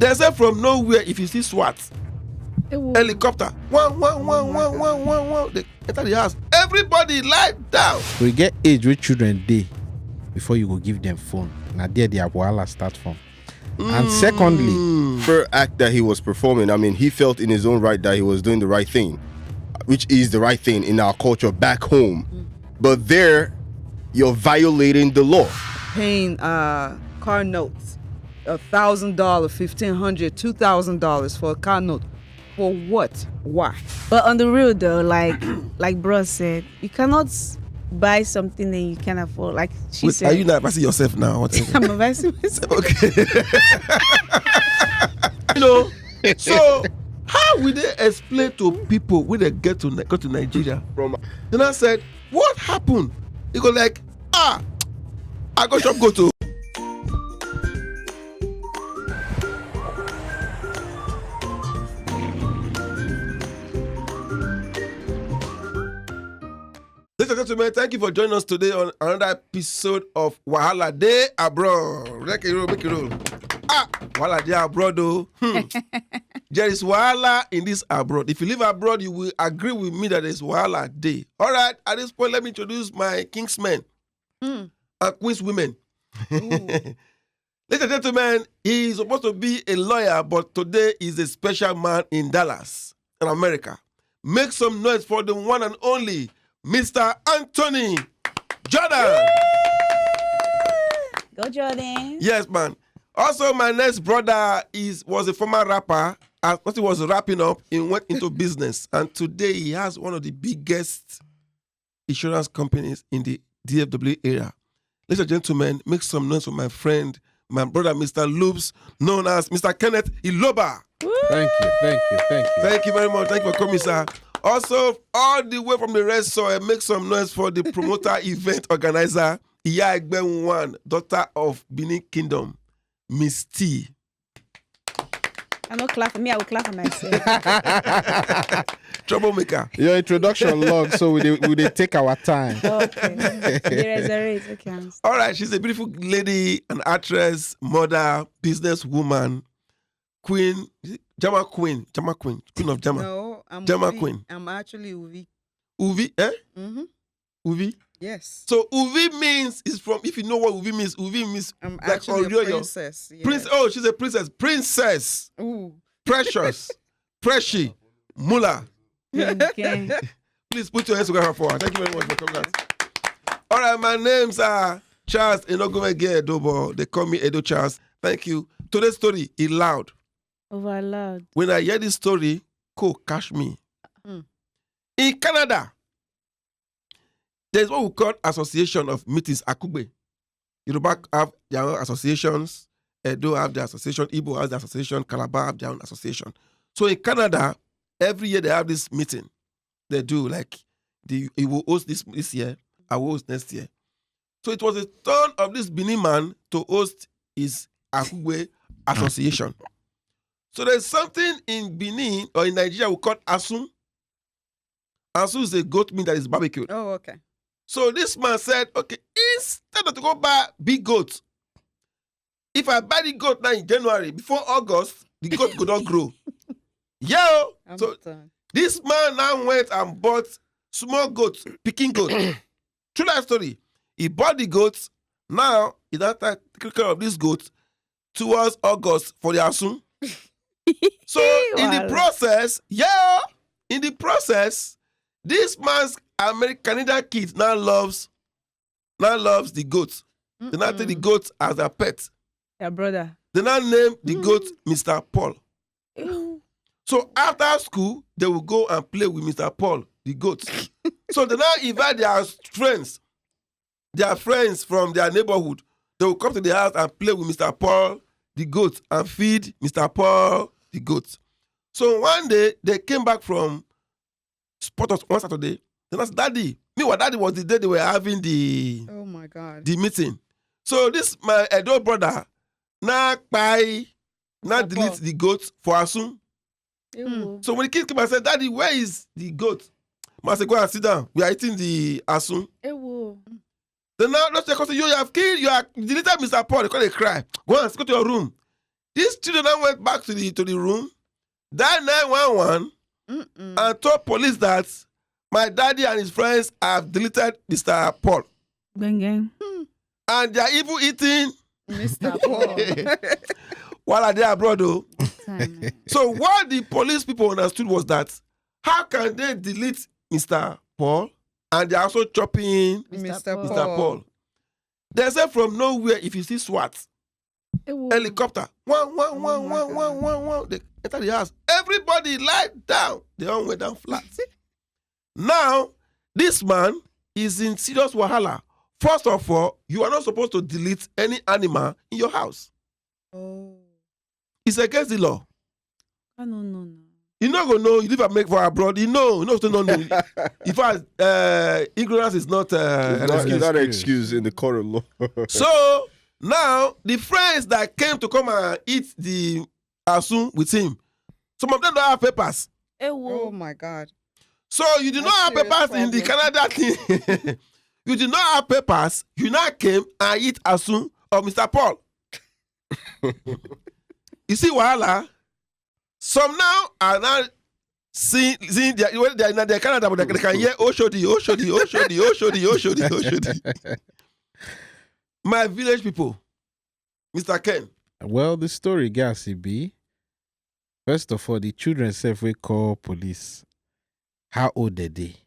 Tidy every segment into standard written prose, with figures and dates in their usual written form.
They say from nowhere, if you see SWAT, helicopter, one. They enter the house. Everybody lie down. We get age with children day before you go give them phone. Now there the wahala start from. And secondly, per act that he was performing, I mean, he felt in his own right that he was doing the right thing, which is the right thing in our culture back home. But there, you're violating the law. Paying car notes, $1,000, $1,500, $2,000 for a car note. For what? Why? But on the real though, like bro said, you cannot buy something that you can afford. Like she Wait, said. are you not advising yourself now? I'm advising myself. Okay. You know, so how will they explain to people when they go to Nigeria? Then I said, what happened? He go like, I go shop go to. Ladies and gentlemen, thank you for joining us today on another episode of Wahala Dey Abroad. Make it roll. Wahala Dey Abroad though. There is wahala in this abroad. If you live abroad, you will agree with me that there's Wahala Dey. All right, at this point, let me introduce my kingsmen and queens women. Ladies and gentlemen, he is supposed to be a lawyer, but today is a special man in Dallas, in America. Make some noise for the one and only Mr. Anthony Jordan. Go Jordan. Yes, man. Also, my next brother was a former rapper. As he was wrapping up, he went into business. And today he has one of the biggest insurance companies in the DFW area. Ladies and gentlemen, make some noise for my friend, my brother, Mr. Loops, known as Mr. Kenneth Iloba. Thank you. Thank you very much. Thank you for coming, sir. Also, all the way from the Red Soil, make some noise for the promoter event organizer, Iya Egbenwan, daughter of Benin Kingdom, Miss T. I'm not clapping. I will clap for myself. Troublemaker. Your introduction long, so we take our time. Okay. Okay. All right, she's a beautiful lady, an actress, mother, businesswoman, queen, Jama queen of Jama. No, I'm Jama Uvi. queen. I'm actually Uvi. Uvi, eh? Mm-hmm. Uvi? Yes. So Uvi means, if you know what Uvi means I'm like actually a Orioyo. princess. Yes. She's a princess. Princess. Ooh. Precious. Precious. Mula. Okay. Please put your hands together for her. Thank you very much for coming out. All right, my names are Charles Enogumege Edobo. They call me Edo Charles. Thank you. Today's story is loud. Over loud. When I hear this story, catch me. In Canada, there's what we call Association of Meetings, Akugbe. Yoruba have their own associations, Edo have their association, Igbo has their association, Calabar have their own association. So in Canada, every year they have this meeting. They do he will host this year, I will host next year. So it was a turn of this Benin man to host his Akugbe Association. So there's something in Benin or in Nigeria we call Asun. Asun is a goat meat that is barbecued. Oh, okay. So this man said, okay, instead of to go buy big goat, if I buy the goat now in January, before August, the goat could not grow. So this man now went and bought small goats, picking goat. True life story. He bought the goats. Now, he now started taking care of this goat towards August for the Asun. So in the process, this man's Canadian kid now loves the goat. They now take the goat as a pet. Your brother. They now name the goat Mr. Paul. Ew. So after school, they will go and play with Mr. Paul, the goat. So they now invite their friends from their neighborhood. They will come to the house and play with Mr. Paul, the goat, and feed Mr. Paul, the goat. So one day, they came back from sport one Saturday. Then I said, Daddy. Meanwhile, Daddy was the day they were having the meeting. So this, my adult brother, now delete the goat for Asun. So when the kids came and said, Daddy, where is the goat? I said, go and sit down. We are eating the Asun. Then now, let's say, you have deleted Mr. Paul. They call it cry. Go and go to your room. These children then went back to the room, dialed 911, and told police that my daddy and his friends have deleted Mr. Paul. Gang. And they are even eating Mr. Paul. while they are abroad, though. Time. So what the police people understood was that how can they delete Mr. Paul and they're also chopping Mr. Paul. Mr. Paul? They said from nowhere, if you see SWAT, helicopter, one, they enter the house. Everybody lie down. They all went down flat. Now, this man is in serious wahala. First of all, you are not supposed to delete any animal in your house. Oh. It's against the law. No. You not gonna know. You live and make for abroad. You know still don't know. In fact, ignorance is not an It's excuse. not an excuse in the court of law. So now the friends that came to come and eat the asun with him, some of them don't have papers. Oh my God. So you do not have That's papers serious in the Canada thing. You do not have papers. You now came and eat asun of Mr. Paul. You see wahala? Some now are now seeing when they are in Canada, but they can hear Oshodi. My village people, Mr. Ken. Well, the story, Gassy B. First of all, the children self we call police. How old are they?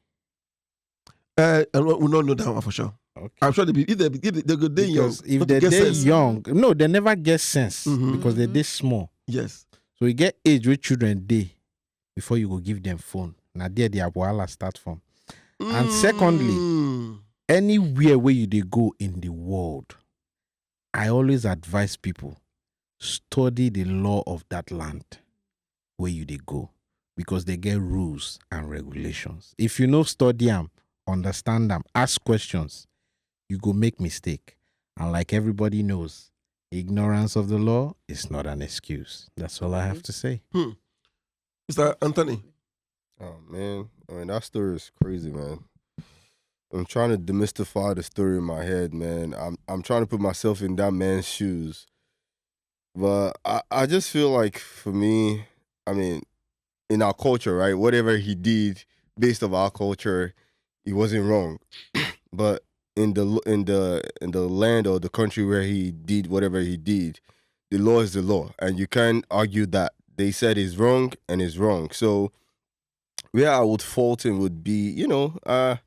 We don't know that one for sure. Okay. I'm sure they go day young. Because if they're young, no, they never get sense Mhm. because they're this small. Yes. So you get age with children day before you go give them phone. Now there the Wahala start from. And secondly, anywhere where you they go in the world, I always advise people study the law of that land where you they go because they get rules and regulations. If you know study them, understand them, ask questions, you go make mistake. And like everybody knows, ignorance of the law is not an excuse. That's all I have to say. Mr. Anthony. Oh man, I mean that story is crazy, man. I'm trying to demystify the story in my head, man. I'm trying to put myself in that man's shoes, but I just feel like for me, I mean, in our culture, right? Whatever he did based on our culture, he wasn't wrong. But in the land or the country where he did whatever he did, the law is the law, and you can't argue that. They said it's wrong and it's wrong. So where I would fault him would be, I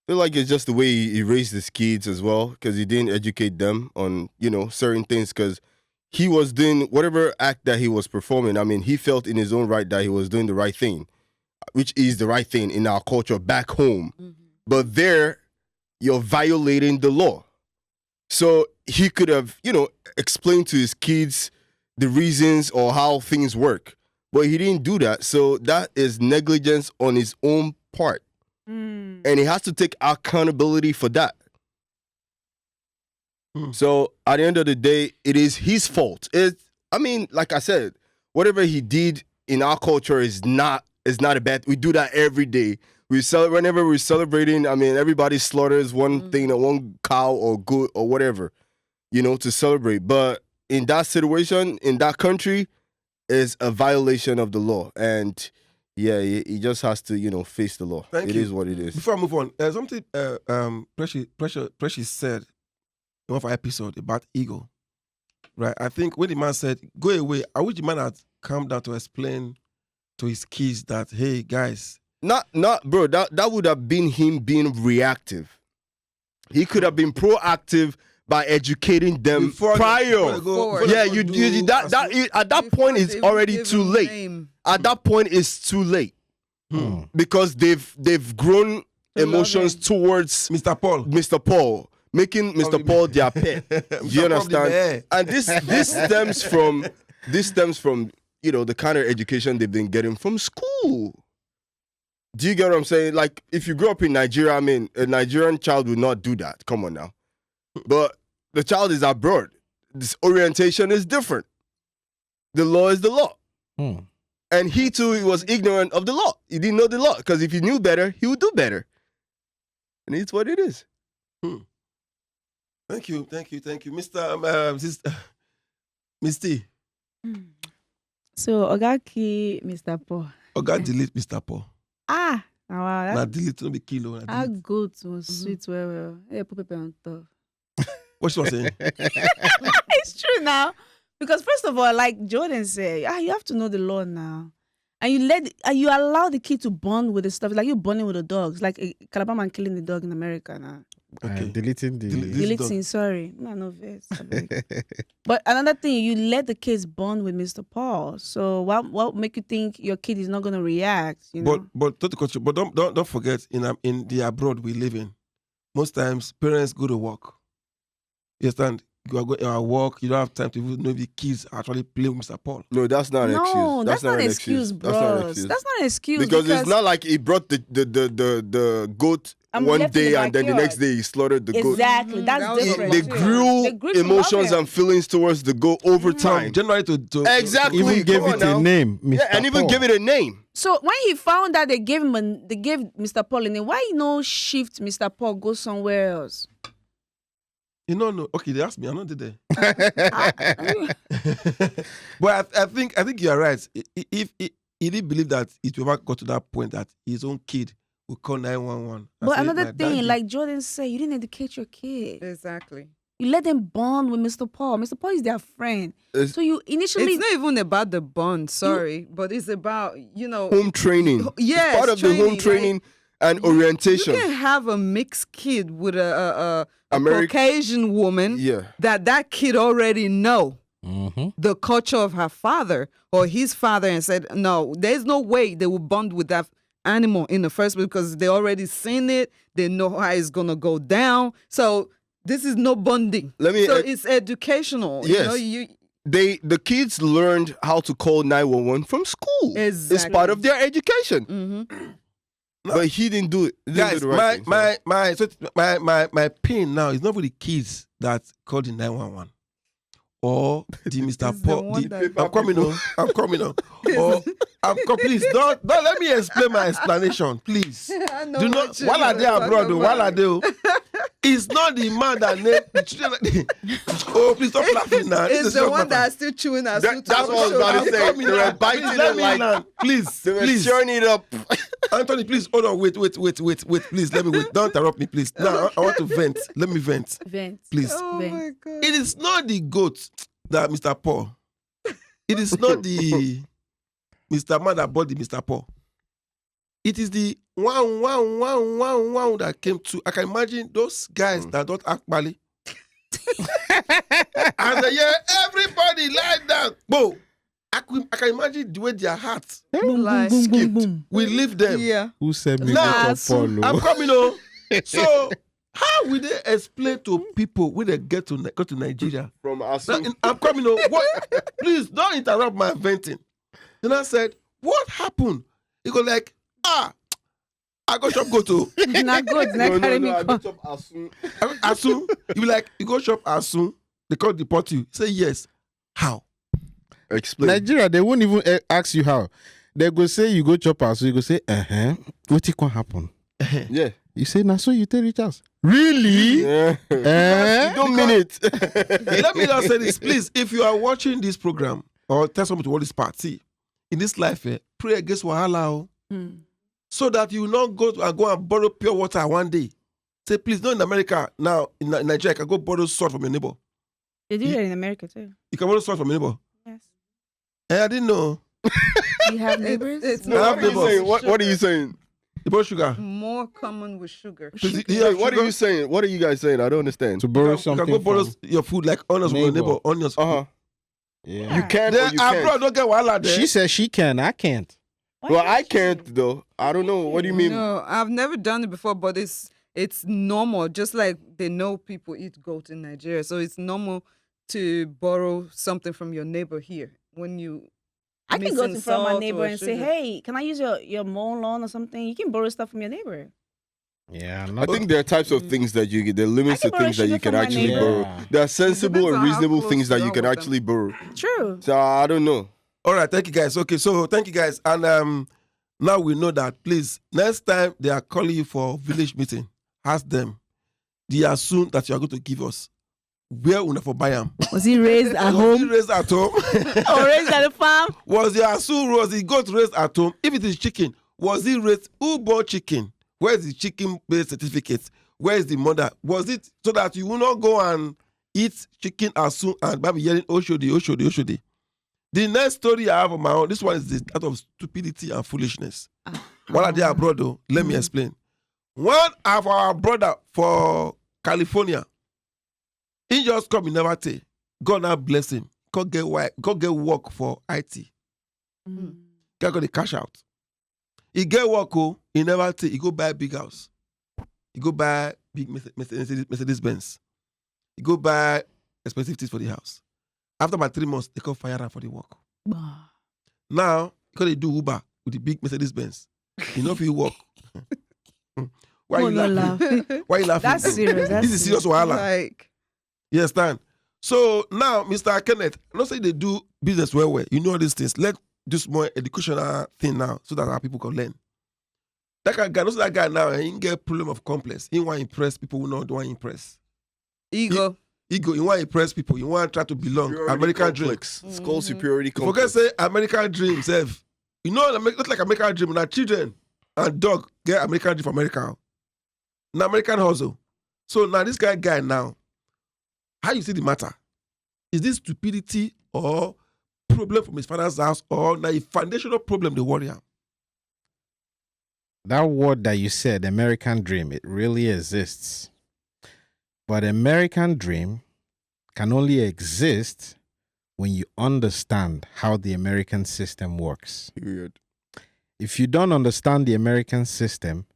feel like it's just the way he raised his kids as well, because he didn't educate them on, certain things, because he was doing whatever act that he was performing. I mean, he felt in his own right that he was doing the right thing, which is the right thing in our culture back home. Mm-hmm. But there, you're violating the law. So he could have, explained to his kids the reasons or how things work. But he didn't do that. So that is negligence on his own part. And he has to take accountability for that. So at the end of the day, it is his fault. Like I said, whatever he did in our culture is not a bad. We do that every day. Whenever we're celebrating, everybody slaughters one thing or one cow or goat or whatever, to celebrate. But in that situation, in that country, is a violation of the law. And yeah, he just has to, face the law. It is what it is. Before I move on, something Precious said in one of our episodes about ego. Right? I think when the man said, go away, I wish the man had come down to explain to his kids that, hey, guys. Not, bro, that would have been him being reactive. He could have been proactive by educating them prior. At that point it's already too late. At that point it's too late. Because they've grown emotions towards Mr. Paul, making Mr. Paul their pet. Do you understand? And this stems from the kind of education they've been getting from school. Do you get what I'm saying? Like, if you grow up in Nigeria, a Nigerian child would not do that. Come on now. But the child is abroad. This orientation is different. The law is the law. And he too was ignorant of the law. He didn't know the law, because if he knew better, he would do better. And it's what it is. Thank you. Mr. Misty. So Ogaki, Mr. Paul. Oga delete Mr. Paul. Wow, Na delete no be kilo. that goat was sweet well. Hey, put pepper on top. What she was saying? It's true now. Because first of all, like Jordan said, you have to know the law now. And you allow the kid to bond with the stuff. Like you bonding with the dogs. Like a Calabar man killing the dog in America now. Okay. Deleting the... Deleting, sorry. No verse. But another thing, you let the kids bond with Mr. Paul. So what make you think your kid is not gonna react? You know? But don't forget in the abroad we live in, most times parents go to work. You understand? You are going to work, you don't have time to even know if the kids actually play with Mr. Paul. No, that's not an excuse. No, that's not an excuse, bro. That's not an excuse. Because it's not like he brought the goat one day and then the next day he slaughtered the goat. Exactly, that's different. They grew emotions and feelings towards the goat over time. Generally exactly. Even gave it a name, Mr. Yeah, and even Paul. give it a name. So when he found out they gave Mr. Paul a name, why shift Mr. Paul go somewhere else? You know, no. Okay, they asked me. I'm not there. But I think you are right. If he didn't believe that it will ever got to that point that his own kid will call 911. But another thing, like Jordan said, you didn't educate your kid. Exactly. You let them bond with Mr. Paul. Mr. Paul is their friend. So you initially... It's not even about the bond, but it's about, home training. Yes, it's part of the home training and orientation. You can have a mixed kid with a Caucasian woman that kid already know the culture of her father or his father and said, no, there's no way they will bond with that animal in the first place because they already seen it. They know how it's going to go down. So this is no bonding. It's educational. Yes. The kids learned how to call 911 from school. Exactly. It's part of their education. Mm-hmm. No. But he didn't do it. Guys, my pain now is not for the kids that called the 911 or the Mr. Paul. I'm coming on. Please don't let me explain my explanation, please. Do not Wahala Dey abroad. Wahala Dey. It's not the man that named the children. Oh, please stop laughing now. It's the one that's still chewing us. That's what I was about to say. They were biting it like, please. They were tearing it up. Anthony, please hold on. Wait. Please let me wait. Don't interrupt me, please. Now I want to vent. Let me vent. Please. Oh my God. It is not the goat that Mr. Paul. It is not the Mr. Man that bought the Mr. Paul. It is the one that came to. I can imagine those guys that don't act badly. And everybody lie down. Boom. I can imagine the way their hearts skipped. We leave them. Yeah. Who said me now, Paul? I'm coming on. So how will they explain to people when they go to Nigeria? From us. I'm coming on. What? Please don't interrupt my venting. Then I said, what happened? He go like, I go shop go to. Not good. Not carry me. I go shop Asun. Asun. You be like, you go shop Asun. They can't deport you. Say yes. How? Explain. Nigeria, they won't even ask you how. They go say you go chop Asun. You go say, what it can happen? Yeah. You say, now so you tell each house. Really? Yeah. You don't mean it. Let me just say this, please. If you are watching this program or tell somebody to watch this party, in this life, pray against wahala, so that you will not go and borrow pure water one day. Say, please, not in America. Now, in Nigeria, you can go borrow salt from your neighbor. They do that in America, too. You can borrow salt from your neighbor? Yes. I didn't know. You have neighbors? What are you saying? You borrow sugar? More common with sugar. What are you saying? What are you guys saying? I don't understand. To borrow something. You can go borrow your food like onions from your neighbor. Onions. Yeah. You can or you can't. Abroad don't get wahala there. She says she can. I can't. Well, I can't though. I don't know. What do you mean? No, I've never done it before, but it's normal. Just like they know people eat goat in Nigeria, so it's normal to borrow something from your neighbor here. When you, I can go to front of my neighbor and say, sugar. "Hey, can I use your mown lawn or something?" You can borrow stuff from your neighbor. Yeah, I think there are types of things that you get. There are limits to things that you can actually borrow. There are sensible and reasonable things that you can actually borrow. True. So I don't know. All right, thank you guys. Okay, so thank you guys, and now we know that. Please, next time they are calling you for village meeting, ask them the Asun that you are going to give us. where una for buy am? Was he raised at Was home? he raised at home? Or raised at the farm? Was the asu, was the goat raised at home? If it is chicken, was he raised? Who bought chicken? Where is the chicken based certificate? Where is the mother? Was it so that you will not go and eat chicken asu and baby yelling Oshodi, Oshodi, Oshodi? The next story I have on my own, this one is out of stupidity and foolishness. While they are abroad, though, let me explain. One of our brother for California, he just come in never tell. God now bless him. Go get work for IT. Guy got the cash out. He get work, he never tell. He go buy a big house. He go buy big Mercedes Benz. He go buy expensive things for the house. After about 3 months, they come fire him for the work. Now, because they do Uber with the big Mercedes Benz, you know if you work. Why you laughing? Why you laughing? That's serious. This is serious wahala. Like, You understand? So now, Mr. Kenneth, I'm not saying they do business well. You know all these things. Let's do more educational thing now so that our people can learn. That kind of guy, not that guy now, he get problem of complex. He want to impress people who don't want to impress. ego. You want to impress people. You want to try to belong. Superiority American complex. dream. It's called superiority complex. Forget say American dream, self. You know, not like American dream. Now children and dog get American dream for America. Now American hustle. So now this guy now, how you see the matter? Is this stupidity or problem from his father's house or now a foundational problem the warrior? That word that you said, American dream, it really exists. But American dream can only exist when you understand how the American system works. Period. If you don't understand the American system,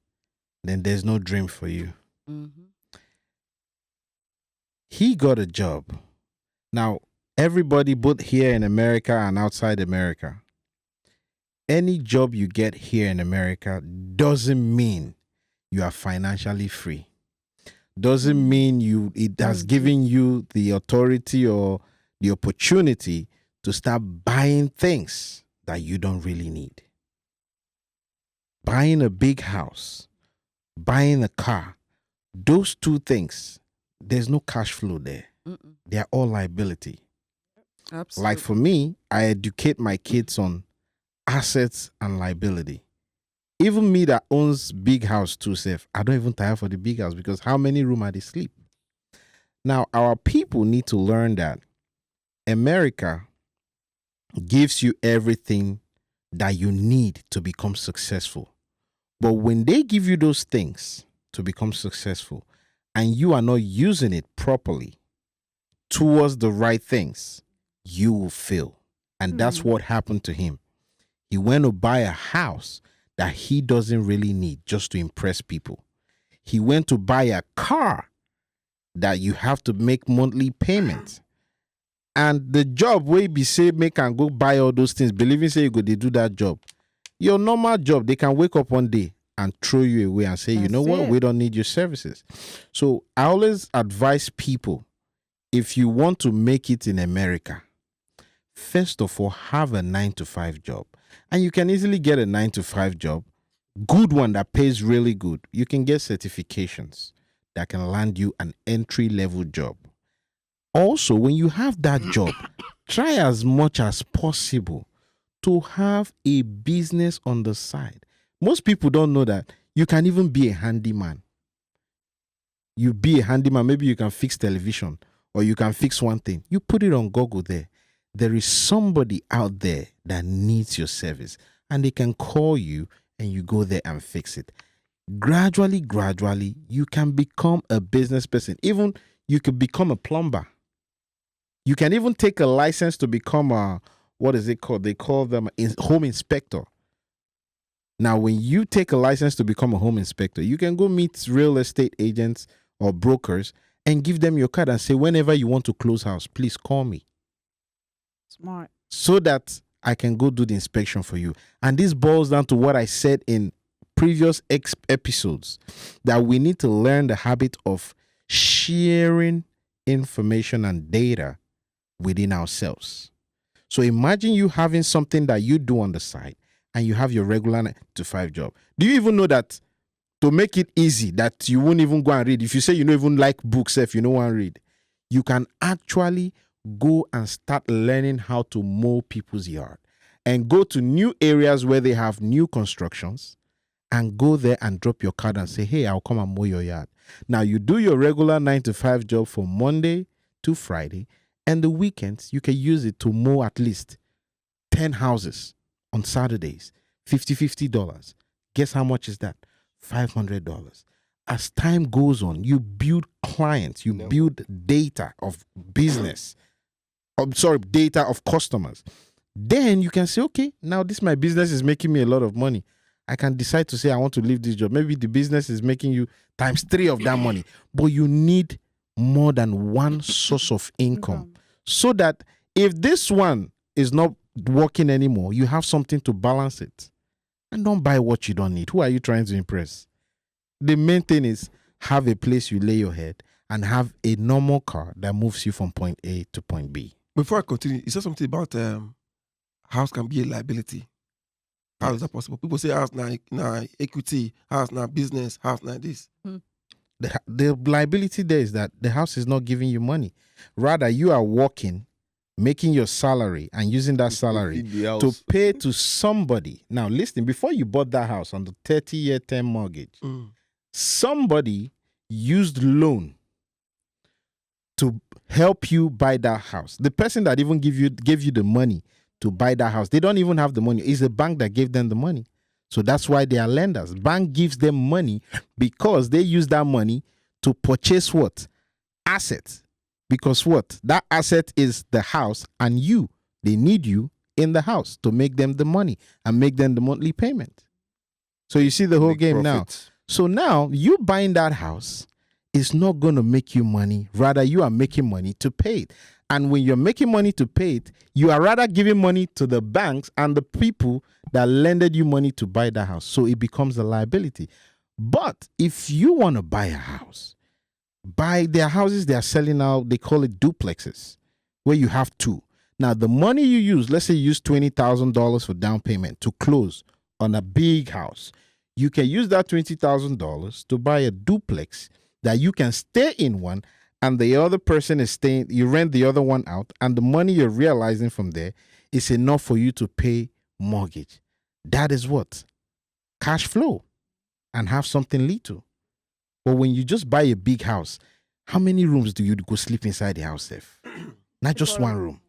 then there's no dream for you. He got a job. Now, everybody, both here in America and outside America, any job you get here in America doesn't mean you are financially free. Doesn't mean it has given you the authority or the opportunity to start buying things that you don't really need. Buying a big house, buying a car, those two things, there's no cash flow there. They are all liability. Absolutely. Like for me, I educate my kids on assets and liability. Even me that owns big house too, safe, I don't even tire for the big house because how many rooms are they sleep? Now, our people need to learn that America gives you everything that you need to become successful. But when they give you those things to become successful and you are not using it properly towards the right things, you will fail. And that's what happened to him. He went to buy a house that he doesn't really need just to impress people. He went to buy a car that you have to make monthly payments. And the job where be say make and go buy all those things, believing say you go they do that job. Your normal job, they can wake up one day and throw you away and say, you know what, we don't need your services. So I always advise people, if you want to make it in America, first of all, have a 9-to-5 job. And you can easily get a 9-to-5 job, good one that pays really good. You can get certifications that can land you an entry-level job. Also, when you have that job, try as much as possible to have a business on the side. Most people don't know that you can even be a handyman. You be a handyman, maybe you can fix television or you can fix one thing. You put it on Google there. There is somebody out there that needs your service and they can call you and you go there and fix it. Gradually, you can become a business person. Even you could become a plumber. You can even take a license to become a, what is it called? They call them a home inspector. Now, when you take a license to become a home inspector, you can go meet real estate agents or brokers and give them your card and say, whenever you want to close house, please call me. Smart. So that I can go do the inspection for you. And this boils down to what I said in previous episodes, that we need to learn the habit of sharing information and data within ourselves. So imagine you having something that you do on the side and you have your regular 9-to-5 job. Do you even know that to make it easy, that you won't even go and read? If you say you don't even like books, if you don't want to read, you can actually go and start learning how to mow people's yard and go to new areas where they have new constructions and go there and drop your card and say, hey, I'll come and mow your yard. Now, you do your regular 9-to-5 job from Monday to Friday, and the weekends, you can use it to mow at least 10 houses on Saturdays, $50. Guess how much is that? $500. As time goes on, you build clients, you build data of business. Data of customers. Then you can say, okay, now my business is making me a lot of money. I can decide to say I want to leave this job. Maybe the business is making you times 3 of that money, but you need more than one source of income so that if this one is not working anymore, you have something to balance it. And don't buy what you don't need. Who are you trying to impress? The main thing is have a place you lay your head and have a normal car that moves you from point A to point B. Before I continue, you said something about house can be a liability. How is that possible? People say house now equity, house now business, house now this. The liability there is that the house is not giving you money. Rather, you are working, making your salary and using that salary to pay to somebody. Now, listen, before you bought that house on the 30-year term mortgage, somebody used loan to help you buy that house. The person that even gave you the money to buy that house, they don't even have the money. It's the bank that gave them the money. So that's why they are lenders. Bank gives them money because they use that money to purchase what? Assets. Because what? That asset is the house and you. They need you in the house to make them the money and make them the monthly payment. So you see the whole game now. So now you buying that house is not going to make you money. Rather, you are making money to pay it. And when you're making money to pay it, you are rather giving money to the banks and the people that lended you money to buy that house. So it becomes a liability. But if you want to buy a house, buy their houses they are selling now, they call it duplexes, where you have two. Now, the money you use, let's say you use $20,000 for down payment to close on a big house. You can use that $20,000 to buy a duplex that you can stay in one and the other person is staying, you rent the other one out, and the money you're realizing from there is enough for you to pay mortgage. That is what? Cash flow, and have something little. But when you just buy a big house, how many rooms do you go sleep inside the house, Steph? Not just one room.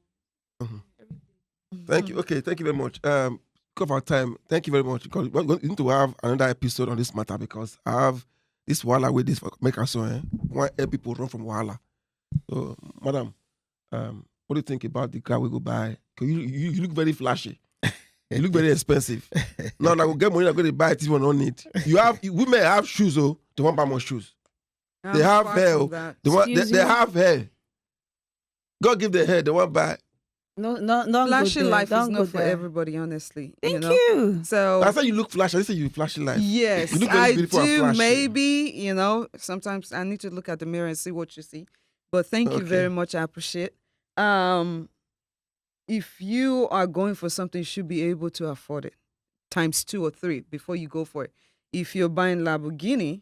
Thank you. Okay, thank you very much. Because of our time, thank you very much. Because we're going to have another episode on this matter because I have this Wahala with this make us so want help people run from Wahala. So, madam, what do you think about the car we go buy? Because you look very flashy. You look very expensive. Now I go get money, I'm going to buy it. This one don't need. Women have shoes, oh, they want to buy more shoes. They have hair. They have hair. God give the hair, they want to buy. No, flashy life is not for everybody, honestly. Thank you. So I thought you look flashy. I say you flashy life. Yes, you look very beautiful and flashy. Maybe, sometimes I need to look at the mirror and see what you see. But thank you very much. I appreciate. If you are going for something, you should be able to afford it times 2 or 3 before you go for it. If you're buying Lamborghini,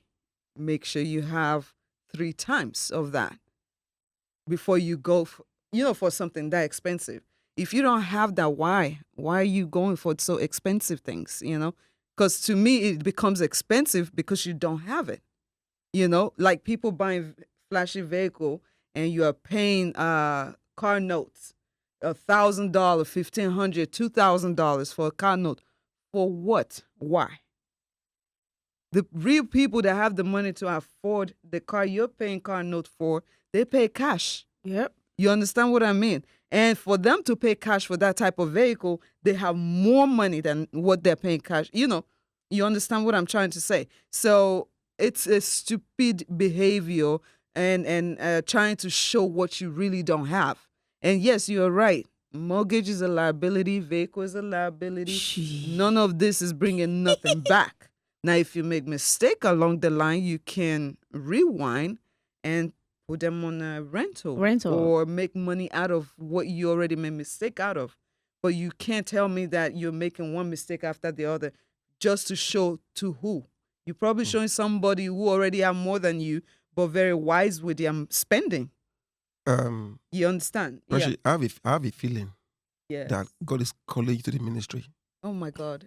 make sure you have 3 times of that before you go for something that expensive. If you don't have that, why are you going for so expensive things, Because to me, it becomes expensive because you don't have it, Like people buying flashy vehicle and you are paying car notes, $1,000, $1,500, $2,000 for a car note. For what? Why? The real people that have the money to afford the car you're paying car note for, they pay cash. Yep. You understand what I mean? And for them to pay cash for that type of vehicle, they have more money than what they're paying cash. You understand what I'm trying to say? So it's a stupid behavior and trying to show what you really don't have. And yes, you're right. Mortgage is a liability. Vehicle is a liability. Jeez. None of this is bringing nothing back. Now, if you make mistake along the line, you can rewind and put them on a rental or make money out of what you already made mistake out of. But you can't tell me that you're making one mistake after the other just to show to who. You're probably showing somebody who already have more than you, but very wise with their spending. You understand? Precious, I have a feeling Yes. that God is calling you to the ministry. Oh my God.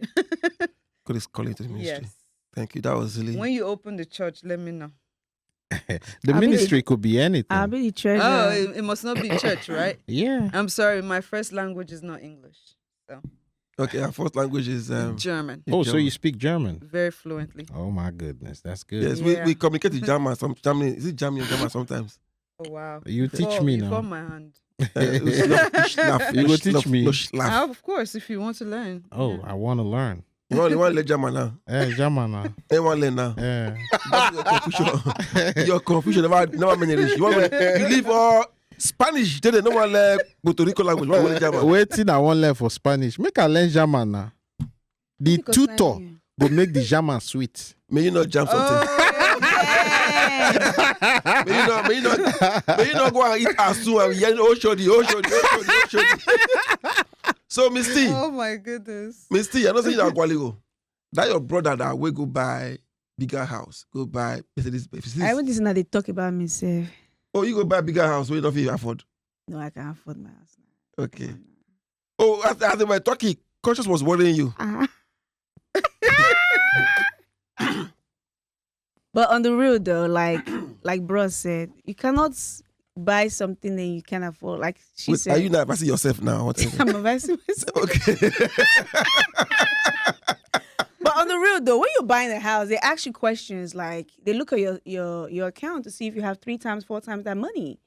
God is calling you to the ministry. Yes. Thank you. That was really. When you open the church, let me know. The ministry could be anything. I'll be the treasurer. Oh, it must not be church, right? Yeah. I'm sorry, my first language is not English. So Okay, our first language is German. Oh, so you speak German? Very fluently. Oh my goodness, that's good. Yes, Yeah. we communicate in German. Is it German or German sometimes? Oh wow. You teach me You now. hold my hand. You go teach me. Of course, if you want to learn. Oh, Yeah. I want to learn. You want to learn German now? German now. You want to learn now? That's your confusion. Your confusion never managed. You leave all Spanish. They don't want to learn Puerto Rico language. You want to learn German? Waiting, I want to learn for Spanish. Make I learn German now. The tutor will make the German sweet. May you not jam something. May you not go and eat asu and yell, oh shodi. So, Misty. Oh my goodness. Misty, I don't say that Gwaligo. That your brother that will go buy bigger house. Go buy Mercedes. I want to know they talk about myself. Oh, you go buy bigger house. We don't feel afford. No, I can't afford my house now. Okay. Oh, as they were talking, conscious was worrying you. But on the real though, like bro said, you cannot buy something that you can't afford. Like she said. Are you not advising yourself now? I'm advising myself. Okay. But on the real though, when you're buying a house, they ask you questions like they look at your account to see if you have 3 times, 4 times that money.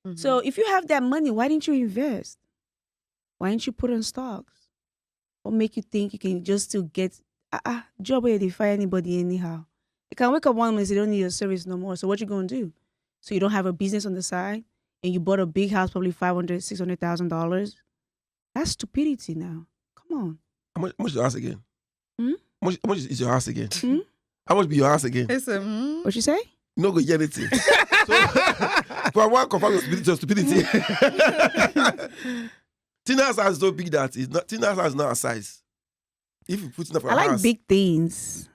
Mm-hmm. So if you have that money, why didn't you invest? Why didn't you put on stocks? What make you think you can just still get job where they fire anybody anyhow? You can wake up one minute, they don't need your service no more. So what you gonna do? So you don't have a business on the side and you bought a big house, probably $500,000, $600,000. That's stupidity now. Come on. How much is your house again? Hmm? How much is your house again? Hmm? How much be your house again? It's a What you say? You no go get anything. So, I want to confirm your stupidity. Tina's house is so big that it's not. Tina's house is not a size. If you put enough for I like house, big things.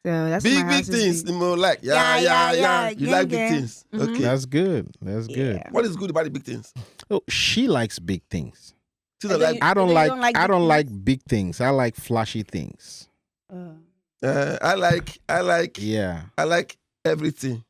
So that's big my house is things. big. More like You like big things. Mhm. Okay. That's good. That's good. Yeah. What is good about the big things? Oh, she likes big things. Tina And then like. I don't you like. don't like I big don't things? like big things. I like flashy things. I like. Yeah. I like everything.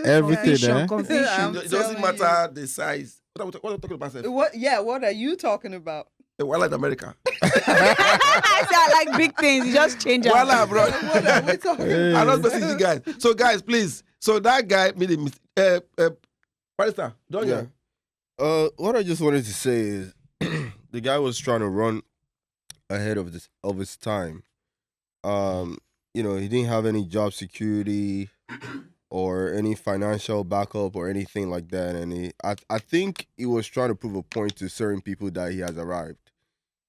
Everything. I'm It doesn't telling matter the size. What are we talking about? Seth? What? Yeah. What are you talking about? I like America. I say I like big things. You just change it. Voila, bro. What are we talking about? I'm not messaging you guys. So, guys, please. So that guy made a mistake. Barrister, don't you? What I just wanted to say is, the guy was trying to run ahead of his time. He didn't have any job security or any financial backup or anything like that, and I think he was trying to prove a point to certain people that he has arrived.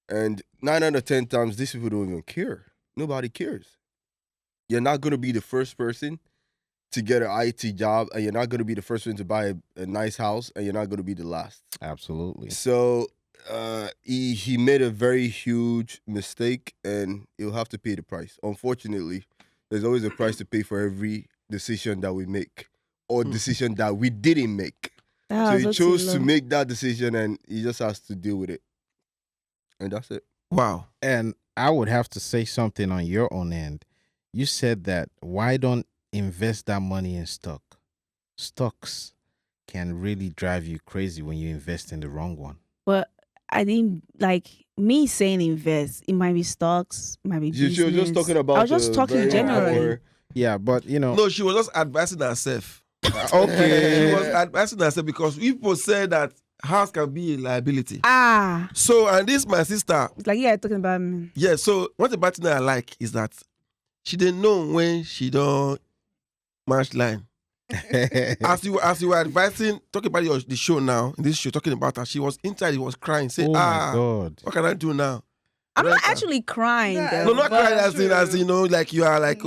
And 9 out of 10 times, these people don't even care. Nobody cares. You're not gonna be the first person to get an IT job, and you're not gonna be the first one to buy a nice house, and you're not gonna be the last. Absolutely. So he made a very huge mistake, and he'll have to pay the price. Unfortunately, there's always a price to pay for every decision that we make or decision that we didn't make. So he chose to make that decision, and he just has to deal with it. And that's it. Wow. And I would have to say something on your own end. You said that why don't invest that money in stock? Stocks can really drive you crazy when you invest in the wrong one. But I didn't like me saying invest. It might be stocks, it might be business. She was just talking about. I was just talking generally. Yeah, but No, she was just advising herself. Okay. She was advising herself because people say that house can be a liability. So, and this my sister. It's like, yeah, talking about me. Yeah, so what the thing I like is that she didn't know when she don't match line. as you were advising, talking about the show now, in this show, talking about her, she was inside, she was crying, saying, my God. What can I do now? I'm not actually crying. No, not crying as like you are like,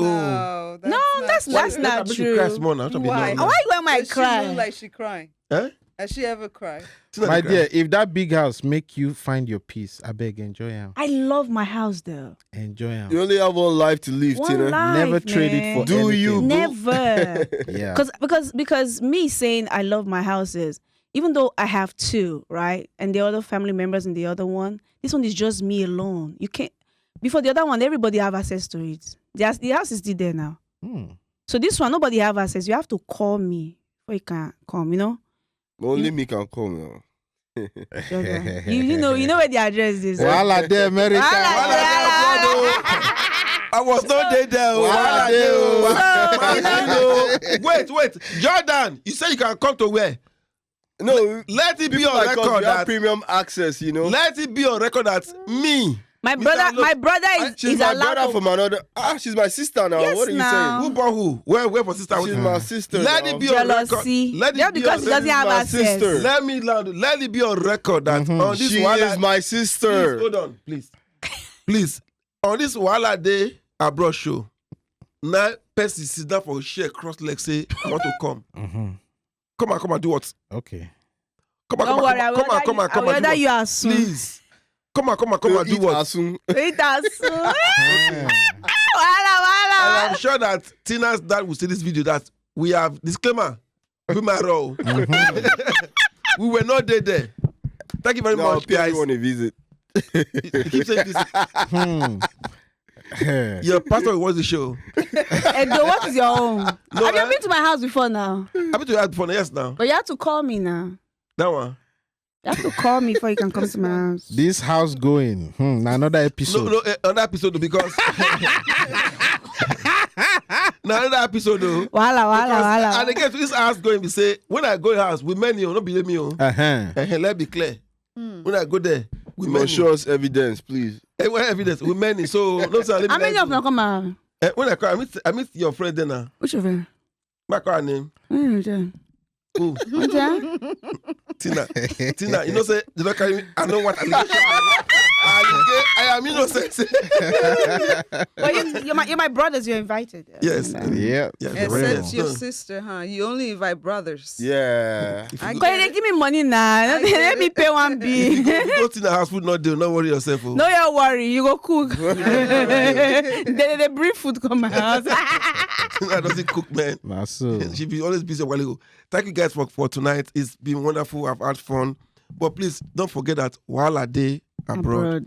that's not true. Cry small now. Why? Why am I She crying? look like she crying. Eh? Has she ever cried? My dear, if that big house make you find your peace, I beg, enjoy him. I love my house though. Enjoy him. You only have one life to live, Tina. Never trade it for Do anything. you? Never. Yeah. Because me saying I love my house is, even though I have two, right? And the other family members in the other one, this one is just me alone. You can't, before the other one, everybody have access to it. The house is still there now. So this one, nobody have access. You have to call me before you can come, you know? Only me can come. you know where the address is. Wahala Dey, America. I was not there. Wait. Jordan, you say you can come to where? No, let it be on record that premium access, you know. Let it be on record that me. My brother She's is my brother allowed from another. She's my sister now. Yes, what are you now. saying? Who born who? Where for sister? She's my sister. Let now. it be on record. jealousy. Let it Just be because on she doesn't have my access. sister. Let it be on record that on this She Wahala, is my sister. Please, hold on, please. On this Wahala Dey abroad show, now person sit down for a chair, cross legs, say I want to come. Come on, do what? Okay. Come on, Don't worry, I will rather you are soon. Please. Come on, do what? Eat us soon. And Wahala. I'm sure that Tina's dad will see this video that we have disclaimer. Be my role. We were not there. Thank you very much, guys. Want to visit. Keep saying this. Your pastor will watch the show. Edo, what is your own? Have you been to my house before now? I've been to your house before, yes now. But you have to call me now. That one. You have to call me before you can come to my house. This house going. Another episode. No, another episode because another episode though. Wahala. And again, to this house going, we say when I go to house, we many, not believe me. Let's be clear. When I go there, we You many. must show us evidence, please. What evidence? We many. So no sir. How many of them come out? When I call, I meet your friend then now. Which of them? My car name. Who? Tina, you know say you don't carry me. I know what I am innocent. Well, you're my brothers. You're invited. Yes. Yeah. Except your sister, huh? You only invite brothers. Yeah. They give me money now. Let me pay one bill. You go to the house food not do. Don't worry yourself. Oh. No, you worry. You go cook. they bring food come my house. I doesn't cook, man. She be always busy a while ago. Thank you guys for tonight. It's been wonderful. I've had fun. But please don't forget that Wahala Dey abroad.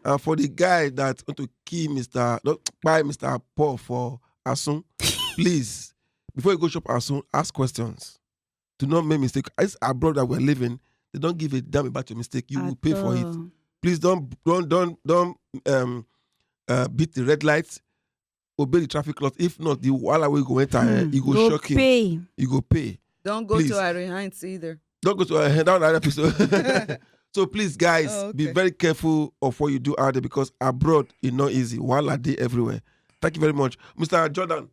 And for the guy that want to kill Mr. Paul for Asun, please, before you go shop Asun, ask questions. Do not make mistake. It's abroad that we're living. They don't give a damn about your mistake. You will pay for it. Please don't beat the red lights. Obey the traffic laws. If not, the Wahala will go enter. You go shock him. You go pay. Don't go to Irene Heinz either. Don't go to down that episode. So please, guys, be very careful of what you do out there because abroad is not easy. Wahala Dey everywhere. Thank you very much, Mr. Jordan.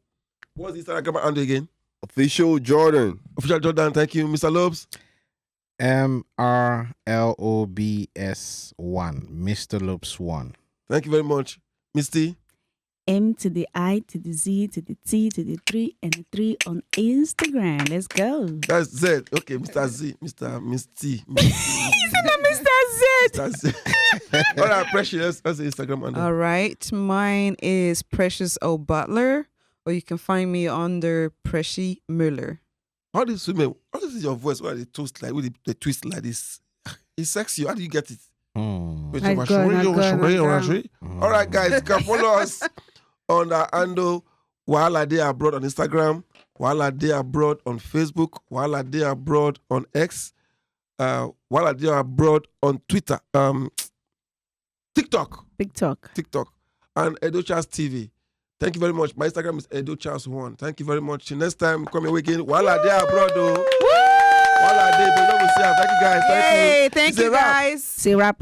What's the Instagram handle again? Official Jordan. Official Jordan. Thank you, Mr. Lobes. MRLOBS1. Mr. Lobes 1. Thank you very much, Misty. M to the I to the Z to the T to the 3 and the 3 on Instagram. Let's go. That's Z. Okay, Mr. Z. Mr. Misty. He's not Mr. Z. Mr. Z. All right, Precious. That's the Instagram handle. All right. Mine is Precious O. Butler, or you can find me under Preci Muller. How do you swim? How is your voice? Why the twist like with the twist like this? It's sexy. How do you get it? All right, guys, you can follow us on the handle Wahala Dey Abroad on Instagram, Wahala Dey Abroad on Facebook, Wahala Dey Abroad on X, Wahala Dey Abroad on Twitter, TikTok, and Edo Charles TV. Thank you very much. My Instagram is Edo Charles 1. Thank you very much. Till next time, come here again. Wahala Dey Abroad, though. Wahala Dey, but no, we see. Thank you guys. Thank you. Thank you guys. Say rap.